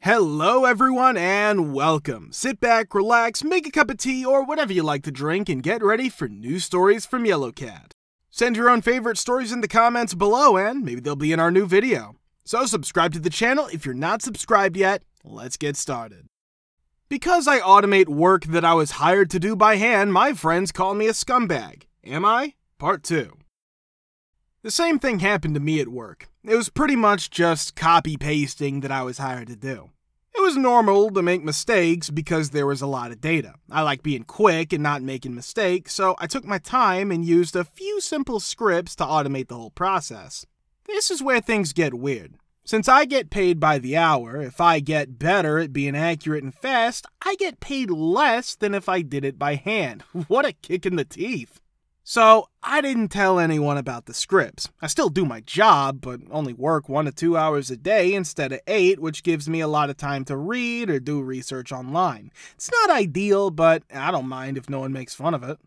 Hello everyone and welcome. Sit back, relax, make a cup of tea or whatever you like to drink and get ready for new stories from Yellowcat. Send your own favorite stories in the comments below and maybe they'll be in our new video. So subscribe to the channel if you're not subscribed yet. Let's get started. Because I automate work that I was hired to do by hand, my friends call me a scumbag. Am I? Part 2. The same thing happened to me at work. It was pretty much just copy-pasting that I was hired to do. It was normal to make mistakes because there was a lot of data. I like being quick and not making mistakes, so I took my time and used a few simple scripts to automate the whole process. This is where things get weird. Since I get paid by the hour, if I get better at being accurate and fast, I get paid less than if I did it by hand. What a kick in the teeth. So, I didn't tell anyone about the scripts. I still do my job, but only work 1 to 2 hours a day instead of 8, which gives me a lot of time to read or do research online. It's not ideal, but I don't mind if no one makes fun of it.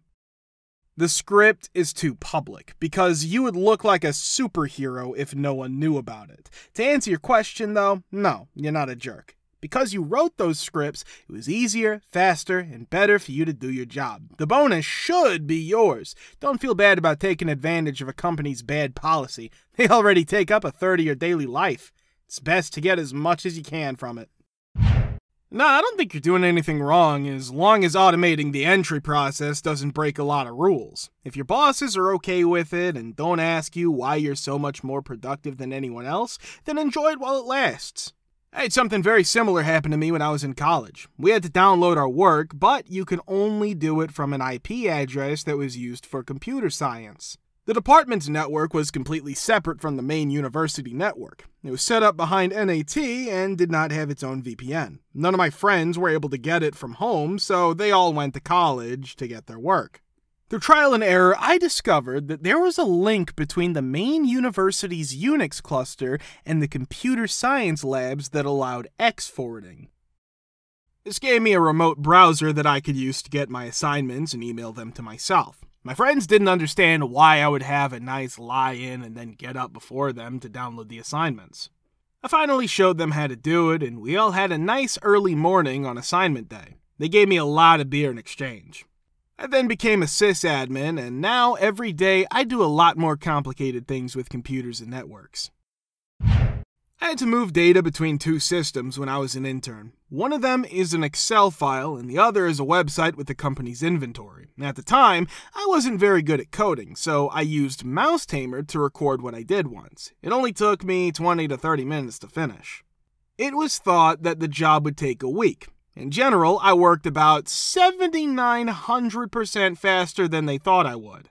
The script is too public, because you would look like a superhero if no one knew about it. To answer your question though, no, you're not a jerk. Because you wrote those scripts, it was easier, faster, and better for you to do your job. The bonus should be yours. Don't feel bad about taking advantage of a company's bad policy. They already take up a third of your daily life. It's best to get as much as you can from it. No, I don't think you're doing anything wrong as long as automating the entry process doesn't break a lot of rules. If your bosses are okay with it and don't ask you why you're so much more productive than anyone else, then enjoy it while it lasts. I had something very similar happen to me when I was in college. We had to download our work, but you could only do it from an IP address that was used for computer science. The department's network was completely separate from the main university network. It was set up behind NAT and did not have its own VPN. None of my friends were able to get it from home, so they all went to college to get their work. Through trial and error, I discovered that there was a link between the main university's Unix cluster and the computer science labs that allowed X forwarding. This gave me a remote browser that I could use to get my assignments and email them to myself. My friends didn't understand why I would have a nice lie-in and then get up before them to download the assignments. I finally showed them how to do it, and we all had a nice early morning on assignment day. They gave me a lot of beer in exchange. I then became a sysadmin, and now every day I do a lot more complicated things with computers and networks. I had to move data between 2 systems when I was an intern. One of them is an Excel file, and the other is a website with the company's inventory. At the time, I wasn't very good at coding, so I used Mousetamer to record what I did once. It only took me 20 to 30 minutes to finish. It was thought that the job would take a week. In general, I worked about 7,900% faster than they thought I would.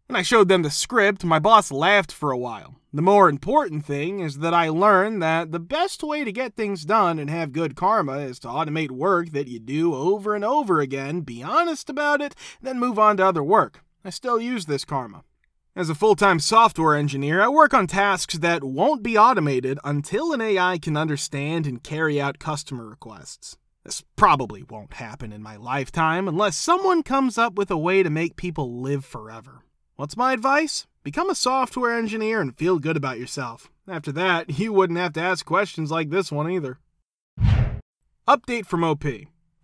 When I showed them the script, my boss laughed for a while. The more important thing is that I learned that the best way to get things done and have good karma is to automate work that you do over and over again, be honest about it, then move on to other work. I still use this karma. As a full-time software engineer, I work on tasks that won't be automated until an AI can understand and carry out customer requests. This probably won't happen in my lifetime unless someone comes up with a way to make people live forever. What's my advice? Become a software engineer and feel good about yourself. After that, you wouldn't have to ask questions like this one either. Update from OP.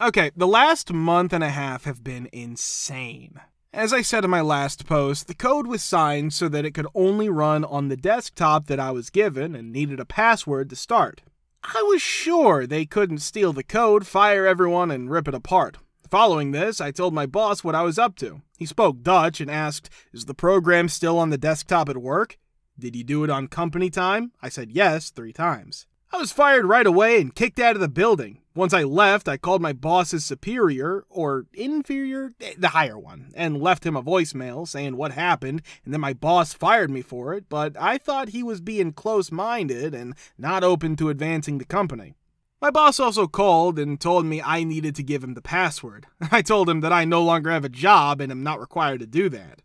Okay, the last month and a half have been insane. As I said in my last post, the code was signed so that it could only run on the desktop that I was given and needed a password to start. I was sure they couldn't steal the code, fire everyone, and rip it apart. Following this, I told my boss what I was up to. He spoke Dutch and asked, "Is the program still on the desktop at work? Did you do it on company time?" I said yes 3 times. I was fired right away and kicked out of the building. Once I left, I called my boss's superior, or inferior, the higher one, and left him a voicemail saying what happened, and then my boss fired me for it, but I thought he was being close-minded and not open to advancing the company. My boss also called and told me I needed to give him the password. I told him that I no longer have a job and am not required to do that.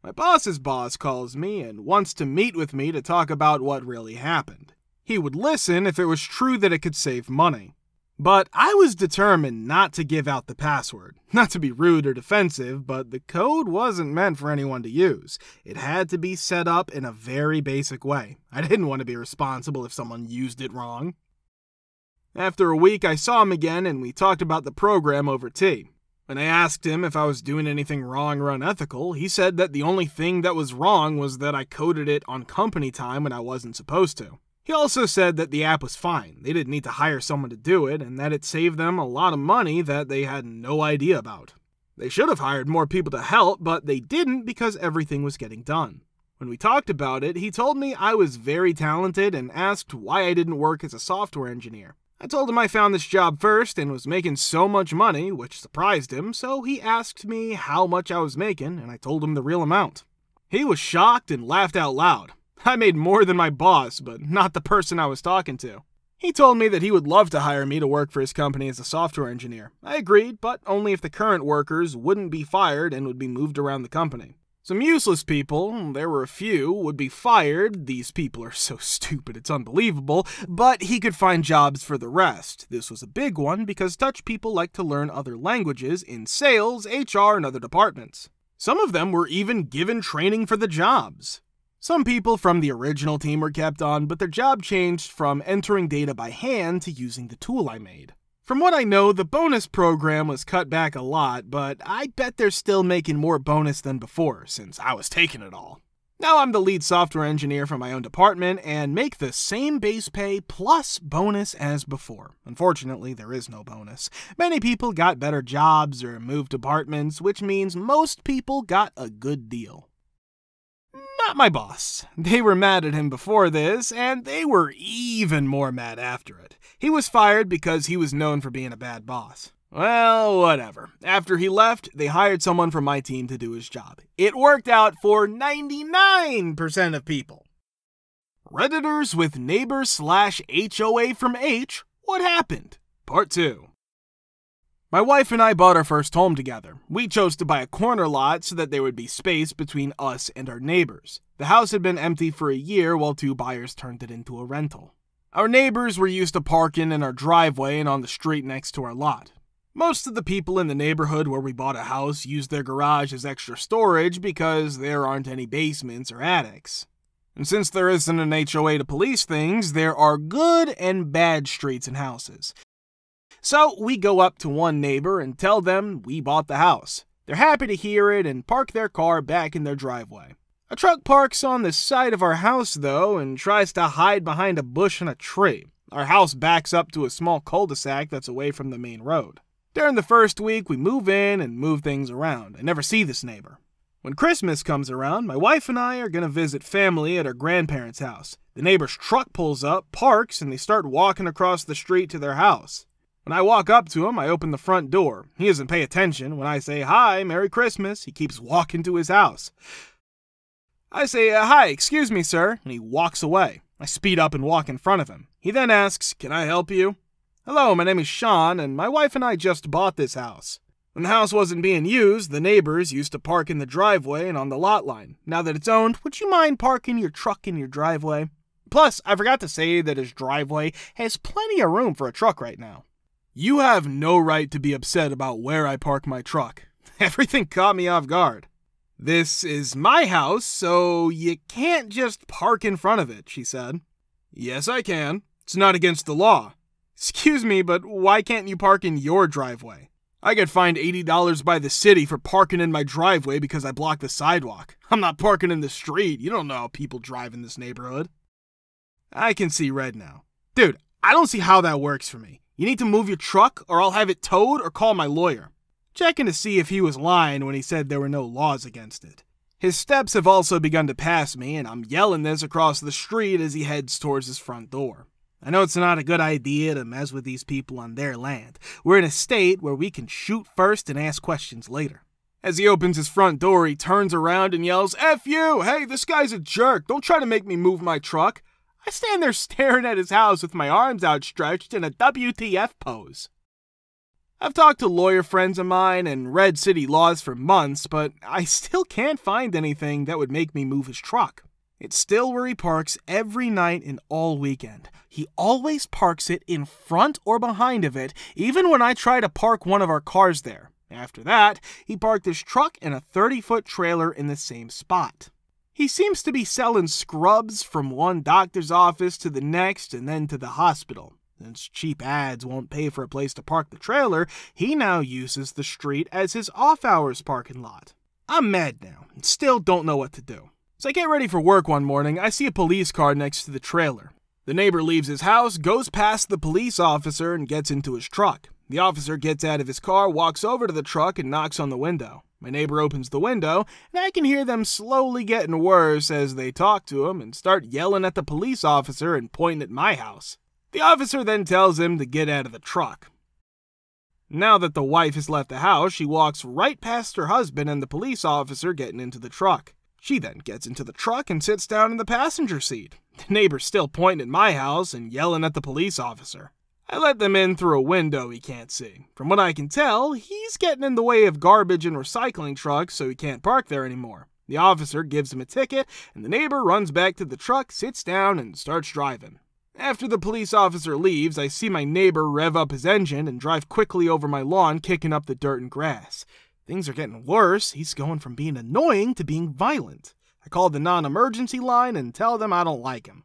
My boss's boss calls me and wants to meet with me to talk about what really happened. He would listen if it was true that it could save money. But I was determined not to give out the password. Not to be rude or defensive, but the code wasn't meant for anyone to use. It had to be set up in a very basic way. I didn't want to be responsible if someone used it wrong. After a week, I saw him again and we talked about the program over tea. When I asked him if I was doing anything wrong or unethical, he said that the only thing that was wrong was that I coded it on company time when I wasn't supposed to. He also said that the app was fine, they didn't need to hire someone to do it, and that it saved them a lot of money that they had no idea about. They should have hired more people to help, but they didn't because everything was getting done. When we talked about it, he told me I was very talented and asked why I didn't work as a software engineer. I told him I found this job first and was making so much money, which surprised him, so he asked me how much I was making, and I told him the real amount. He was shocked and laughed out loud. I made more than my boss, but not the person I was talking to. He told me that he would love to hire me to work for his company as a software engineer. I agreed, but only if the current workers wouldn't be fired and would be moved around the company. Some useless people, there were a few, would be fired. These people are so stupid it's unbelievable, but he could find jobs for the rest. This was a big one because Dutch people like to learn other languages in sales, HR, and other departments. Some of them were even given training for the jobs. Some people from the original team were kept on, but their job changed from entering data by hand to using the tool I made. From what I know, the bonus program was cut back a lot, but I bet they're still making more bonus than before, since I was taking it all. Now I'm the lead software engineer for my own department and make the same base pay plus bonus as before. Unfortunately, there is no bonus. Many people got better jobs or moved departments, which means most people got a good deal. Not my boss. They were mad at him before this, and they were even more mad after it. He was fired because he was known for being a bad boss. Well, whatever. After he left, they hired someone from my team to do his job. It worked out for 99% of people. Redditors with neighbor/HOA from H, what happened? Part 2. My wife and I bought our first home together. We chose to buy a corner lot so that there would be space between us and our neighbors. The house had been empty for a year while 2 buyers turned it into a rental. Our neighbors were used to parking in our driveway and on the street next to our lot. Most of the people in the neighborhood where we bought a house used their garage as extra storage because there aren't any basements or attics. And since there isn't an HOA to police things, there are good and bad streets and houses. So we go up to one neighbor and tell them we bought the house. They're happy to hear it and park their car back in their driveway. A truck parks on the side of our house, though, and tries to hide behind a bush and a tree. Our house backs up to a small cul-de-sac that's away from the main road. During the first week, we move in and move things around. I never see this neighbor. When Christmas comes around, my wife and I are going to visit family at our grandparents' house. The neighbor's truck pulls up, parks, and they start walking across the street to their house. When I walk up to him, I open the front door. He doesn't pay attention. When I say, "Hi, Merry Christmas," he keeps walking to his house. I say, "Hi, excuse me, sir," and he walks away. I speed up and walk in front of him. He then asks, "Can I help you?" "Hello, my name is Sean, and my wife and I just bought this house." When the house wasn't being used, the neighbors used to park in the driveway and on the lot line. Now that it's owned, would you mind parking your truck in your driveway? Plus, I forgot to say that his driveway has plenty of room for a truck right now. You have no right to be upset about where I park my truck. Everything caught me off guard. "This is my house, so you can't just park in front of it," she said. "Yes, I can. It's not against the law." "Excuse me, but why can't you park in your driveway?" "I get fined $80 by the city for parking in my driveway because I blocked the sidewalk. I'm not parking in the street. You don't know how people drive in this neighborhood." I can see red now. Dude, I don't see how that works for me. You need to move your truck or I'll have it towed or call my lawyer. Checking to see if he was lying when he said there were no laws against it. His steps have also begun to pass me, and I'm yelling this across the street as he heads towards his front door. I know it's not a good idea to mess with these people on their land. We're in a state where we can shoot first and ask questions later. As he opens his front door, he turns around and yells, "F you! Hey, this guy's a jerk! Don't try to make me move my truck!" I stand there staring at his house with my arms outstretched in a WTF pose. I've talked to lawyer friends of mine and read city laws for months, but I still can't find anything that would make me move his truck. It's still where he parks every night and all weekend. He always parks it in front or behind of it, even when I try to park one of our cars there. After that, he parked his truck in a 30-foot trailer in the same spot. He seems to be selling scrubs from one doctor's office to the next and then to the hospital. Since cheap ads won't pay for a place to park the trailer, he now uses the street as his off-hours parking lot. I'm mad now, and still don't know what to do. As I get ready for work one morning, I see a police car next to the trailer. The neighbor leaves his house, goes past the police officer, and gets into his truck. The officer gets out of his car, walks over to the truck, and knocks on the window. My neighbor opens the window, and I can hear them slowly getting worse as they talk to him and start yelling at the police officer and pointing at my house. The officer then tells him to get out of the truck. Now that the wife has left the house, she walks right past her husband and the police officer getting into the truck. She then gets into the truck and sits down in the passenger seat. The neighbor's still pointing at my house and yelling at the police officer. I let them in through a window he can't see. From what I can tell, he's getting in the way of garbage and recycling trucks, so he can't park there anymore. The officer gives him a ticket, and the neighbor runs back to the truck, sits down, and starts driving. After the police officer leaves, I see my neighbor rev up his engine and drive quickly over my lawn, kicking up the dirt and grass. Things are getting worse. He's going from being annoying to being violent. I call the non-emergency line and tell them I don't like him.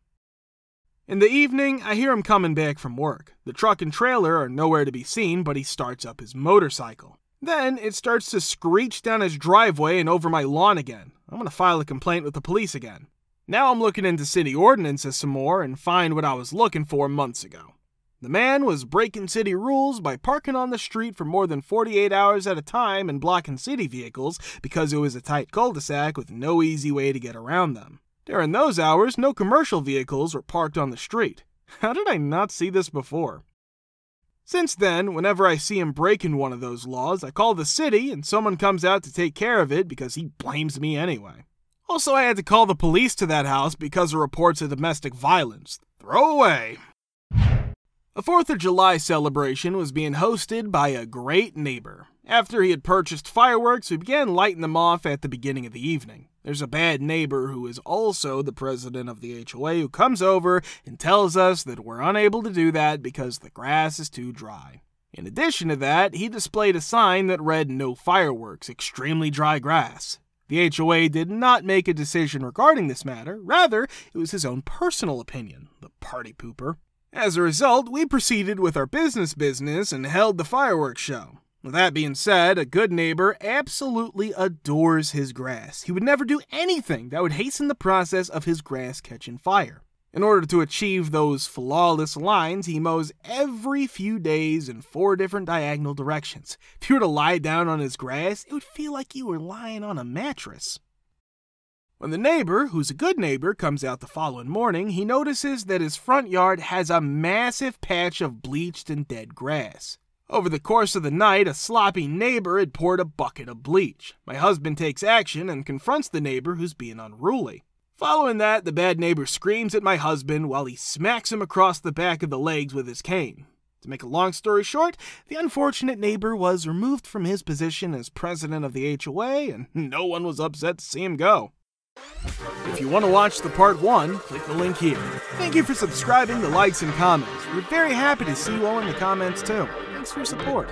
In the evening, I hear him coming back from work. The truck and trailer are nowhere to be seen, but he starts up his motorcycle. Then it starts to screech down his driveway and over my lawn again. I'm going to file a complaint with the police again. Now I'm looking into city ordinances some more and find what I was looking for months ago. The man was breaking city rules by parking on the street for more than 48 hours at a time and blocking city vehicles because it was a tight cul-de-sac with no easy way to get around them. During those hours, no commercial vehicles were parked on the street. How did I not see this before? Since then, whenever I see him breaking one of those laws, I call the city and someone comes out to take care of it because he blames me anyway. Also, I had to call the police to that house because of reports of domestic violence. Throw away. A 4th of July celebration was being hosted by a great neighbor. After he had purchased fireworks, we began lighting them off at the beginning of the evening. There's a bad neighbor who is also the president of the HOA who comes over and tells us that we're unable to do that because the grass is too dry. In addition to that, he displayed a sign that read "No fireworks, extremely dry grass." The HOA did not make a decision regarding this matter. Rather, it was his own personal opinion, the party pooper. As a result, we proceeded with our business and held the fireworks show. With that being said, a good neighbor absolutely adores his grass. He would never do anything that would hasten the process of his grass catching fire. In order to achieve those flawless lines, he mows every few days in 4 different diagonal directions. If you were to lie down on his grass, it would feel like you were lying on a mattress. When the neighbor, who's a good neighbor, comes out the following morning, he notices that his front yard has a massive patch of bleached and dead grass. Over the course of the night, a sloppy neighbor had poured a bucket of bleach. My husband takes action and confronts the neighbor who's being unruly. Following that, the bad neighbor screams at my husband while he smacks him across the back of the legs with his cane. To make a long story short, the unfortunate neighbor was removed from his position as president of the HOA, and no one was upset to see him go. If you want to watch the part 1, click the link here. Thank you for subscribing, the likes, and comments. We're very happy to see you all in the comments too. Thanks for your support.